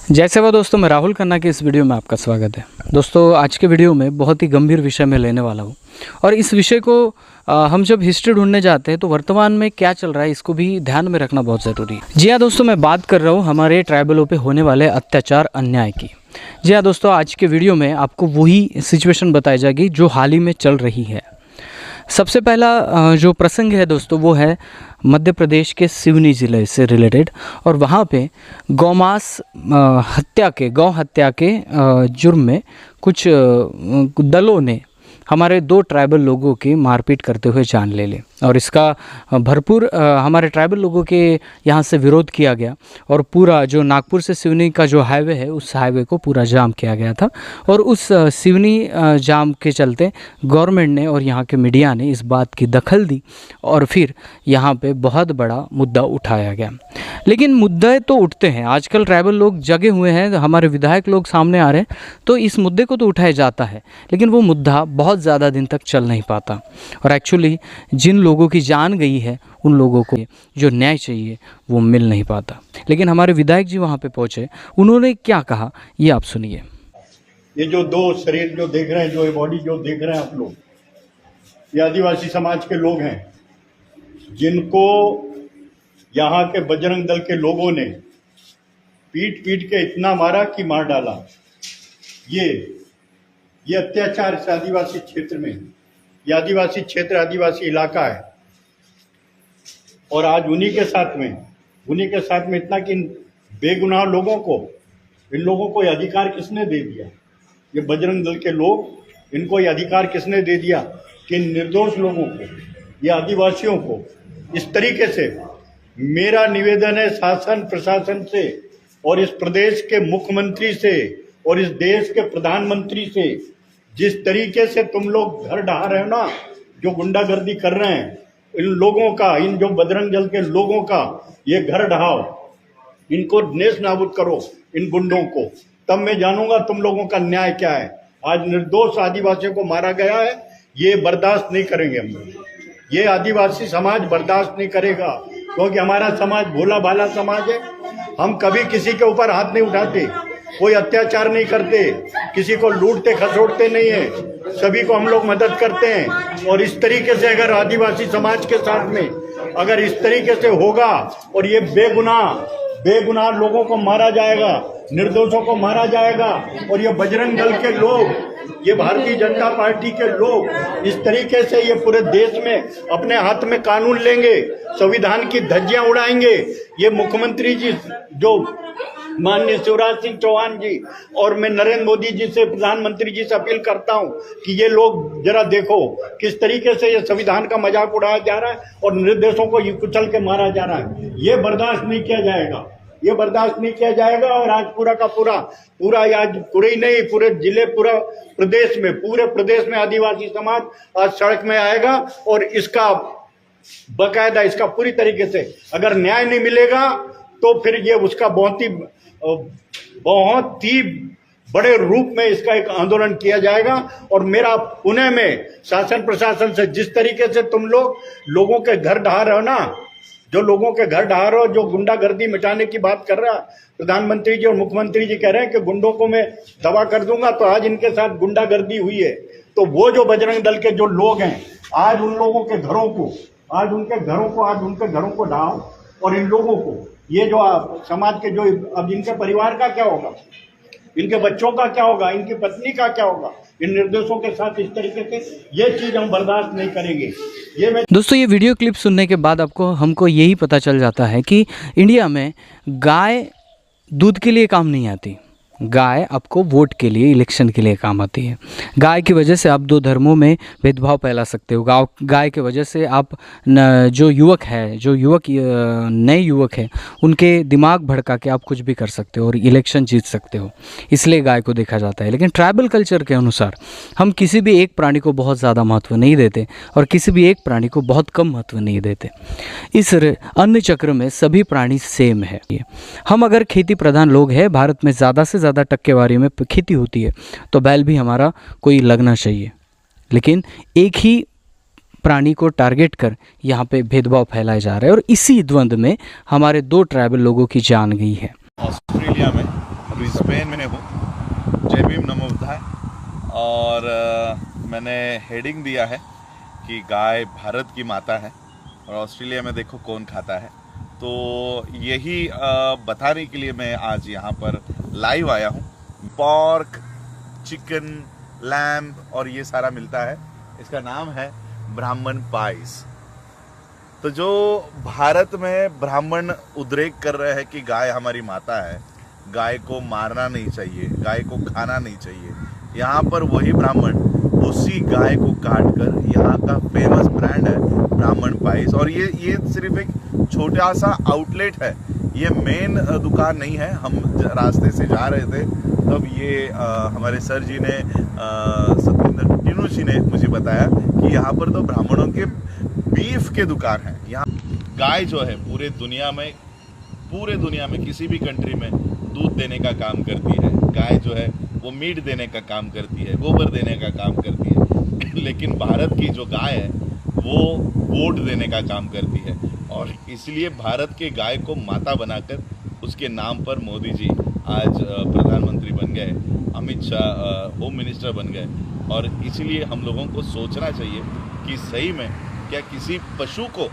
जैसे वो दोस्तों, मैं राहुल खन्ना के इस वीडियो में आपका स्वागत है। दोस्तों, आज के वीडियो में बहुत ही गंभीर विषय में लेने वाला हूँ और इस विषय को हम जब हिस्ट्री ढूंढने जाते हैं तो वर्तमान में क्या चल रहा है इसको भी ध्यान में रखना बहुत ज़रूरी है। जी हाँ दोस्तों, मैं बात कर रहा हूँ हमारे ट्राइबलों पे होने वाले अत्याचार अन्याय की। जी हाँ दोस्तों, आज के वीडियो में आपको वही सिचुएशन बताई जाएगी जो हाल ही में चल रही है। सबसे पहला जो प्रसंग है दोस्तों वो है मध्य प्रदेश के सिवनी ज़िले से रिलेटेड, और वहाँ पे गौ हत्या के जुर्म में कुछ दलों ने हमारे 2 ट्राइबल लोगों की मारपीट करते हुए जान ले ली और इसका भरपूर हमारे ट्राइबल लोगों के यहाँ से विरोध किया गया और पूरा जो नागपुर से सिवनी का जो हाईवे है उस हाईवे को पूरा जाम किया गया था। और उस सिवनी जाम के चलते गवर्नमेंट ने और यहाँ के मीडिया ने इस बात की दखल दी और फिर यहाँ पे बहुत बड़ा मुद्दा उठाया गया। लेकिन मुद्दे तो उठते हैं, आजकल ट्राइबल लोग जगे हुए हैं, हमारे विधायक लोग सामने आ रहे हैं, तो इस मुद्दे को तो उठाया जाता है, लेकिन वो मुद्दा बहुत ज़्यादा दिन तक चल नहीं पाता। और एक्चुअली जिन लोगों की जान गई है उन लोगों को जो न्याय चाहिए वो मिल नहीं पाता। लेकिन हमारे विधायक जी वहाँ पे पहुँचे, उन्होंने क्या कहा ये आप सुनिए। ये जो 2 शरीर जो देख रहे हैं, जो ये बॉडी जो देख रहे हैं आप लोग, ये आदिवासी समाज के लोग हैं जिनको यहाँ के बजरंग दल के लोगों ने पीट पीट के इतना मारा कि मार डाला। ये अत्याचार इस आदिवासी क्षेत्र में, ये आदिवासी क्षेत्र आदिवासी इलाका है और आज उन्हीं के साथ में इतना कि इन बेगुनाह लोगों को, इन लोगों को ये अधिकार किसने दे दिया? ये बजरंग दल के लोग, इनको ये अधिकार किसने दे दिया कि इन निर्दोष लोगों को, ये आदिवासियों को इस तरीके से? मेरा निवेदन है शासन प्रशासन से और इस प्रदेश के मुख्यमंत्री से और इस देश के प्रधानमंत्री से, जिस तरीके से तुम लोग घर ढहा रहे हो ना, जो गुंडागर्दी कर रहे हैं, इन लोगों का, इन जो बजरंग दल के लोगों का ये घर ढहाओ, इनको नेस्त नाबूद करो, इन गुंडों को, तब मैं जानूंगा तुम लोगों का न्याय क्या है। आज निर्दोष आदिवासियों को मारा गया है, ये बर्दाश्त नहीं करेंगे हम लोग, ये आदिवासी समाज बर्दाश्त नहीं करेगा, क्योंकि हमारा समाज भोला भाला समाज है। हम कभी किसी के ऊपर हाथ नहीं उठाते, कोई अत्याचार नहीं करते, किसी को लूटते खसोटते नहीं है, सभी को हम लोग मदद करते हैं। और इस तरीके से अगर आदिवासी समाज के साथ में अगर इस तरीके से होगा और ये बेगुनाह लोगों को मारा जाएगा, निर्दोषों को मारा जाएगा, और ये बजरंग दल के लोग, ये भारतीय जनता पार्टी के लोग इस तरीके से ये पूरे देश में अपने हाथ में कानून लेंगे, संविधान की धज्जियां उड़ाएंगे। ये मुख्यमंत्री जी जो माननीय शिवराज सिंह चौहान जी और मैं नरेंद्र मोदी जी से, प्रधानमंत्री जी से अपील करता हूं कि ये लोग जरा देखो किस तरीके से ये संविधान का मजाक उड़ाया जा रहा है और निर्दोषों को ये कुचल के मारा जा रहा है। ये बर्दाश्त नहीं किया जाएगा, ये बर्दाश्त नहीं किया जाएगा। और आज पूरा का पूरा आज पूरे ही नहीं, पूरे जिले, पूरे प्रदेश में आदिवासी समाज आज सड़क में आएगा और इसका बकायदा, इसका पूरी तरीके से अगर न्याय नहीं मिलेगा तो फिर ये उसका बहुत ही बड़े रूप में इसका एक आंदोलन किया जाएगा। और मेरा पुणे में शासन प्रशासन से, जिस तरीके से तुम लोगों के घर ढहा रहे हो ना, जो लोगों के घर ढहा रहे हो, जो गुंडागर्दी मिटाने की बात कर रहा है प्रधानमंत्री जी और मुख्यमंत्री जी, कह रहे हैं कि गुंडों को मैं दबा कर दूंगा, तो आज इनके साथ गुंडागर्दी हुई है। तो वो जो बजरंग दल के जो लोग हैं, आज उन लोगों के घरों को, आज उनके घरों को ढाओ और इन लोगों को, ये जो समाज के जो, अब इनके परिवार का क्या होगा, इनके बच्चों का क्या होगा, इनकी पत्नी का क्या होगा, इन निर्दोषों के साथ इस तरीके से ये चीज हम बर्दाश्त नहीं करेंगे। दोस्तों, ये वीडियो क्लिप सुनने के बाद हमको यही पता चल जाता है कि इंडिया में गाय दूध के लिए काम नहीं आती, गाय आपको वोट के लिए, इलेक्शन के लिए काम आती है। गाय की वजह से आप 2 धर्मों में भेदभाव फैला सकते हो। गाय की वजह से आप जो नए युवक हैं उनके दिमाग भड़का के आप कुछ भी कर सकते हो और इलेक्शन जीत सकते हो, इसलिए गाय को देखा जाता है। लेकिन ट्राइबल कल्चर के अनुसार हम किसी भी एक प्राणी को बहुत ज़्यादा महत्व नहीं देते और किसी भी एक प्राणी को बहुत कम महत्व नहीं देते। इस अन्न चक्र में सभी प्राणी सेम है। हम अगर खेती प्रधान लोग हैं, भारत में ज़्यादा से ज़्यादा टक्केवारी में खेती होती है, तो बैल भी हमारा कोई लगना चाहिए। लेकिन एक ही प्राणी को टारगेट कर यहाँ पे भेदभाव फैलाए जा रहे हैं और इसी द्वंद्व में हमारे 2 ट्राइबल लोगों की जान गई है। ऑस्ट्रेलिया में ब्रिस्बेन में हूँ। जय भीम नमो बुद्धाय। और मैंने हेडिंग दिया है कि गाय भारत की माता है और ऑस्ट्रेलिया में देखो कौन खाता है। तो यही बताने के लिए मैं आज यहाँ पर लाइव आया हूँ। पॉर्क, चिकन, लैम्ब और ये सारा मिलता है। इसका नाम है ब्राह्मण पाइस। तो जो भारत में ब्राह्मण उद्रेक कर रहे हैं कि गाय हमारी माता है, गाय को मारना नहीं चाहिए, गाय को खाना नहीं चाहिए, यहाँ पर वही ब्राह्मण उसी गाय को काट कर यहाँ का फेमस ब्रांड है ब्राह्मण पाइस। और ये सिर्फ एक छोटा सा आउटलेट है, ये मेन दुकान नहीं है। हम रास्ते से जा रहे थे तब ये हमारे सर जी ने सत्येंद्र टिनू जी ने मुझे बताया कि यहाँ पर तो ब्राह्मणों के बीफ के दुकान है। यहाँ गाय जो है पूरे दुनिया में किसी भी कंट्री में दूध देने का काम करती है। गाय जो है वो मीट देने का काम करती है, गोबर देने का काम करती है। लेकिन भारत की जो गाय है वो वोट देने का काम करती है। और इसलिए भारत के गाय को माता बनाकर उसके नाम पर मोदी जी आज प्रधानमंत्री बन गए, अमित शाह होम मिनिस्टर बन गए। और इसलिए हम लोगों को सोचना चाहिए कि सही में क्या किसी पशु को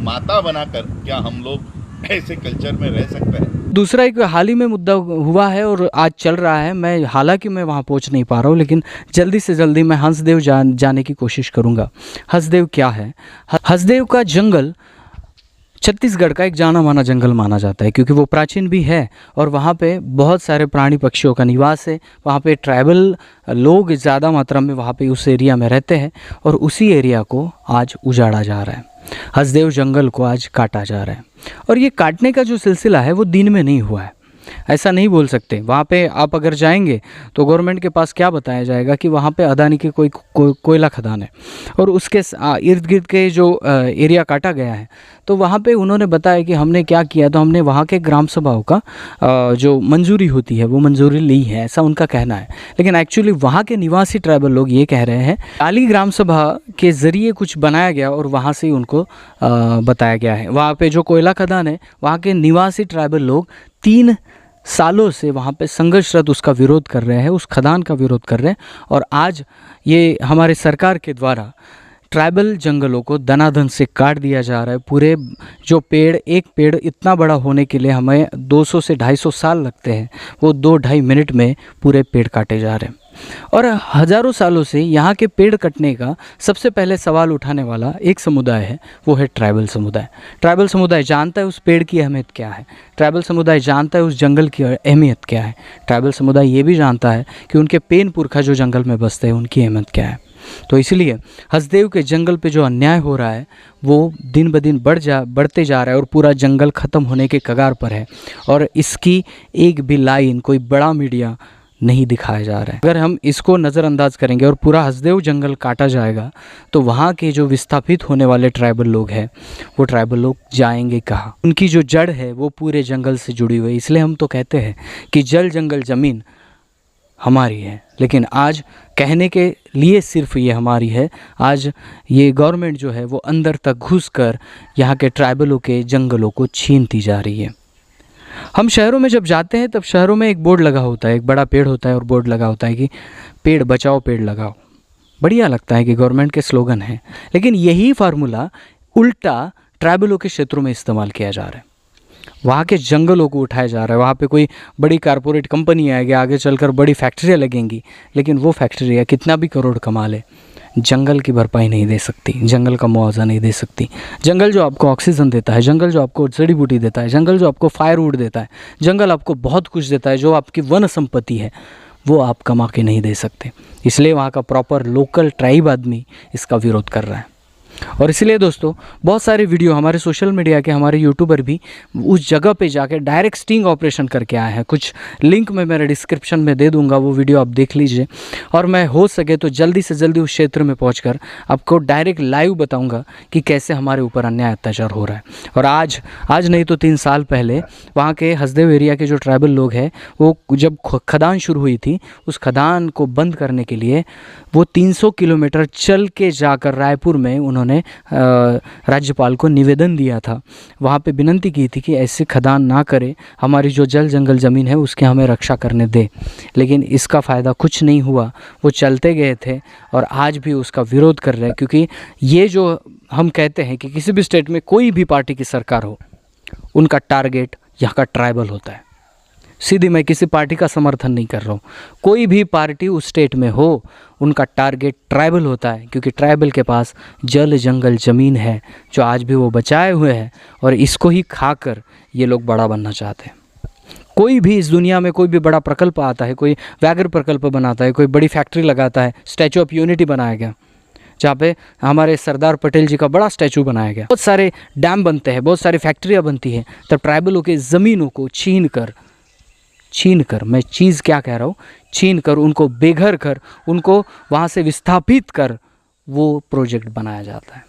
माता बनाकर क्या हम लोग ऐसे कल्चर में रह सकते हैं। दूसरा एक हाल ही में मुद्दा हुआ है और आज चल रहा है। हालांकि मैं वहाँ पहुँच नहीं पा रहा हूँ, लेकिन जल्दी से जल्दी मैं हंसदेव जाने की कोशिश करूँगा। हंसदेव क्या है? हंसदेव का जंगल छत्तीसगढ़ का एक जाना माना जंगल माना जाता है, क्योंकि वो प्राचीन भी है और वहाँ पे बहुत सारे प्राणी पक्षियों का निवास है। वहाँ पे ट्राइबल लोग ज़्यादा मात्रा में वहाँ पे उस एरिया में रहते हैं और उसी एरिया को आज उजाड़ा जा रहा है। हंसदेव जंगल को आज काटा जा रहा है और ये काटने का जो सिलसिला है वो दिन में नहीं हुआ है, ऐसा नहीं बोल सकते। वहाँ पे आप अगर जाएंगे तो गवर्नमेंट के पास क्या बताया जाएगा कि वहाँ पे अदानी की कोयला खदान है और उसके इर्द गिर्द के जो एरिया काटा गया है, तो वहाँ पे उन्होंने बताया कि हमने क्या किया। तो हमने वहाँ के ग्राम सभाओं का जो मंजूरी होती है वो मंजूरी ली है, ऐसा उनका कहना है। लेकिन एक्चुअली वहाँ के निवासी ट्राइबल लोग ये कह रहे हैं काली ग्राम सभा के ज़रिए कुछ बनाया गया और वहाँ से उनको बताया गया है। वहाँ पे जो कोयला खदान है, वहाँ के निवासी ट्राइबल लोग 3 सालों से वहाँ पे संघर्षरत उसका विरोध कर रहे हैं, उस खदान का विरोध कर रहे हैं। और आज ये हमारे सरकार के द्वारा ट्राइबल जंगलों को दनादन से काट दिया जा रहा है। पूरे जो पेड़, एक पेड़ इतना बड़ा होने के लिए हमें 200 से 250 साल लगते हैं, वो 2-2.5 मिनट में पूरे पेड़ काटे जा रहे हैं। और हज़ारों सालों से यहाँ के पेड़ कटने का सबसे पहले सवाल उठाने वाला एक समुदाय है, वो है ट्राइबल समुदाय। ट्राइबल समुदाय जानता है उस पेड़ की अहमियत क्या है, ट्राइबल समुदाय जानता है उस जंगल की अहमियत क्या है, ट्राइबल समुदाय ये भी जानता है कि उनके पेन पुरखा जो जंगल में बसते हैं उनकी अहमियत क्या है। तो इसलिए हंसदेव के जंगल पे जो अन्याय हो रहा है वो दिन ब दिन बढ़ते जा रहा है और पूरा जंगल ख़त्म होने के कगार पर है। और इसकी एक भी लाइन कोई बड़ा मीडिया नहीं दिखाया जा रहा है। अगर हम इसको नज़रअंदाज करेंगे और पूरा हंसदेव जंगल काटा जाएगा तो वहाँ के जो विस्थापित होने वाले ट्राइबल लोग हैं वो ट्राइबल लोग जाएंगे कहाँ? उनकी जो जड़ है वो पूरे जंगल से जुड़ी हुई है। इसलिए हम तो कहते हैं कि जल जंगल ज़मीन हमारी है, लेकिन आज कहने के लिए सिर्फ ये हमारी है। आज ये गवर्नमेंट जो है वो अंदर तक घुसकर यहाँ के ट्राइबलों के जंगलों को छीनती जा रही है। हम शहरों में जब जाते हैं तब शहरों में एक बोर्ड लगा होता है, एक बड़ा पेड़ होता है और बोर्ड लगा होता है कि पेड़ बचाओ पेड़ लगाओ। बढ़िया लगता है कि गवर्नमेंट के स्लोगन हैं, लेकिन यही फार्मूला उल्टा ट्राइबलों के क्षेत्रों में इस्तेमाल किया जा रहा है। वहाँ के जंगलों को उठाया जा रहा है। वहाँ पे कोई बड़ी कारपोरेट कंपनी आएगी, आगे चलकर बड़ी फैक्ट्रियाँ लगेंगी, लेकिन वो फैक्ट्रियाँ कितना भी करोड़ कमा ले, जंगल की भरपाई नहीं दे सकती, जंगल का मुआवजा नहीं दे सकती। जंगल जो आपको ऑक्सीजन देता है, जंगल जो आपको जड़ी बूटी देता है, जंगल जो आपको फायरवुड देता है, जंगल आपको बहुत कुछ देता है, जो आपकी वन संपत्ति है, वो आप कमा के नहीं दे सकते। इसलिए वहाँ का प्रॉपर लोकल ट्राइब आदमी इसका विरोध कर रहा है। और इसलिए दोस्तों बहुत सारे वीडियो हमारे सोशल मीडिया के, हमारे यूट्यूबर भी उस जगह पे जाके डायरेक्ट स्टिंग ऑपरेशन करके आए हैं। कुछ लिंक मैं मेरे डिस्क्रिप्शन में दे दूंगा, वो वीडियो आप देख लीजिए। और मैं हो सके तो जल्दी से जल्दी उस क्षेत्र में पहुंचकर आपको डायरेक्ट लाइव बताऊंगा कि कैसे हमारे ऊपर अन्याय अत्याचार हो रहा है। और आज नहीं तो 3 साल पहले वहाँ के हंसदेव एरिया के जो ट्राइबल लोग हैं, वो जब खदान शुरू हुई थी, उस खदान को बंद करने के लिए वो 300 किलोमीटर चल के जाकर रायपुर में उन्होंने उन्होंने राज्यपाल को निवेदन दिया था। वहाँ पे विनती की थी कि ऐसे खदान ना करे, हमारी जो जल जंगल ज़मीन है उसकी हमें रक्षा करने दे। लेकिन इसका फ़ायदा कुछ नहीं हुआ, वो चलते गए थे और आज भी उसका विरोध कर रहे हैं। क्योंकि ये जो हम कहते हैं कि किसी भी स्टेट में कोई भी पार्टी की सरकार हो, उनका टारगेट यहाँ का ट्राइबल होता है। सीधी मैं किसी पार्टी का समर्थन नहीं कर रहा हूँ, कोई भी पार्टी उस स्टेट में हो, उनका टारगेट ट्राइबल होता है। क्योंकि ट्राइबल के पास जल जंगल ज़मीन है जो आज भी वो बचाए हुए हैं और इसको ही खाकर ये लोग बड़ा बनना चाहते हैं। कोई भी इस दुनिया में कोई भी बड़ा प्रकल्प आता है, कोई व्याघ्र प्रकल्प बनाता है, कोई बड़ी फैक्ट्री लगाता है, स्टैचू ऑफ यूनिटी बनाया गया जहाँ पे हमारे सरदार पटेल जी का बड़ा स्टैचू बनाया गया, बहुत सारे डैम बनते हैं, बहुत सारी फैक्ट्रियाँ बनती हैं, तब ट्राइबलों के ज़मीनों को छीन कर, मैं चीज़ क्या कह रहा हूँ, छीन कर, उनको बेघर कर, उनको वहाँ से विस्थापित कर वो प्रोजेक्ट बनाया जाता है।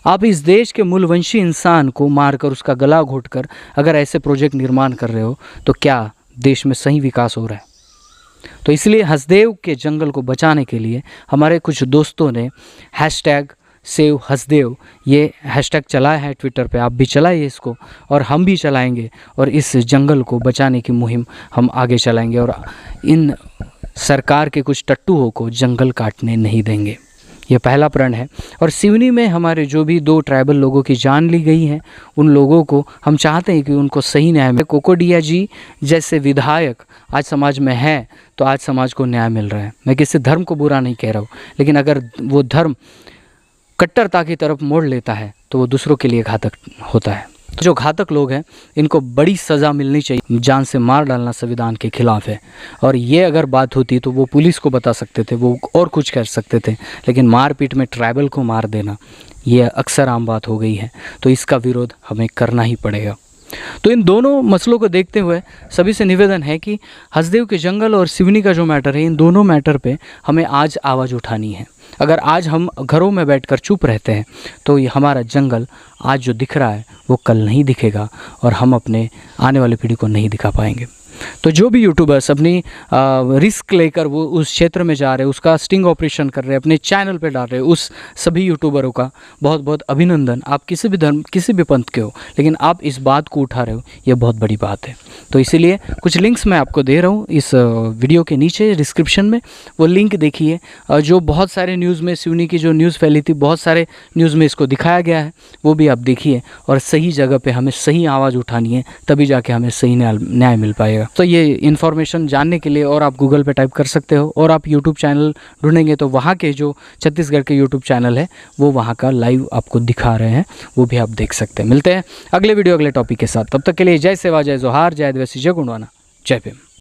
आप इस देश के मूलवंशी इंसान को मारकर, उसका गला घोंटकर अगर ऐसे प्रोजेक्ट निर्माण कर रहे हो तो क्या देश में सही विकास हो रहा है? तो इसलिए हसदेव के जंगल को बचाने के लिए हमारे कुछ दोस्तों ने #SaveHasdev ये हैशटैग चलाया है ट्विटर पे। आप भी चलाइए इसको और हम भी चलाएंगे और इस जंगल को बचाने की मुहिम हम आगे चलाएंगे और इन सरकार के कुछ टट्टुओं को जंगल काटने नहीं देंगे। ये पहला प्रण है। और सिवनी में हमारे जो भी 2 ट्राइबल लोगों की जान ली गई है, उन लोगों को हम चाहते हैं कि उनको सही न्याय मिले। कोकोडिया जी जैसे विधायक आज समाज में हैं तो आज समाज को न्याय मिल रहा है। मैं किसी धर्म को बुरा नहीं कह रहा हूँ, लेकिन अगर वो धर्म कट्टरता की तरफ मोड़ लेता है तो वो दूसरों के लिए घातक होता है। जो घातक लोग हैं इनको बड़ी सज़ा मिलनी चाहिए। जान से मार डालना संविधान के खिलाफ है। और ये अगर बात होती तो वो पुलिस को बता सकते थे, वो और कुछ कर सकते थे, लेकिन मारपीट में ट्राइबल को मार देना ये अक्सर आम बात हो गई है। तो इसका विरोध हमें करना ही पड़ेगा। तो इन दोनों मसलों को देखते हुए सभी से निवेदन है कि हसदेव के जंगल और सिवनी का जो मैटर है, इन दोनों मैटर पे हमें आज आवाज़ उठानी है। अगर आज हम घरों में बैठकर चुप रहते हैं तो ये हमारा जंगल आज जो दिख रहा है वो कल नहीं दिखेगा और हम अपने आने वाली पीढ़ी को नहीं दिखा पाएंगे। तो जो भी यूट्यूबर्स अपनी रिस्क लेकर वो उस क्षेत्र में जा रहे हैं, उसका स्टिंग ऑपरेशन कर रहे हैं, अपने चैनल पे डाल रहे हैं, उस सभी यूट्यूबरों का बहुत बहुत अभिनंदन। आप किसी भी धर्म, किसी भी पंथ के हो, लेकिन आप इस बात को उठा रहे हो, ये बहुत बड़ी बात है। तो इसीलिए कुछ लिंक्स मैं आपको दे रहा हूँ इस वीडियो के नीचे डिस्क्रिप्शन में, वो लिंक देखिए। जो बहुत सारे न्यूज़ में सिवनी की जो न्यूज़ फैली थी, बहुत सारे न्यूज़ में इसको दिखाया गया है, वो भी आप देखिए। और सही जगह पे हमें सही आवाज़ उठानी है, तभी जाके हमें सही न्याय मिल पाएगा। तो ये इन्फॉर्मेशन जानने के लिए और आप गूगल पे टाइप कर सकते हो, और आप यूट्यूब चैनल ढूंढेंगे तो वहाँ के जो छत्तीसगढ़ के यूट्यूब चैनल है वो वहाँ का लाइव आपको दिखा रहे हैं, वो भी आप देख सकते हैं। मिलते हैं अगले वीडियो अगले टॉपिक के साथ। तब तक के लिए जय सेवा, जय जोहार, जय आदिवासी, जय गुणवाना, जय भीम।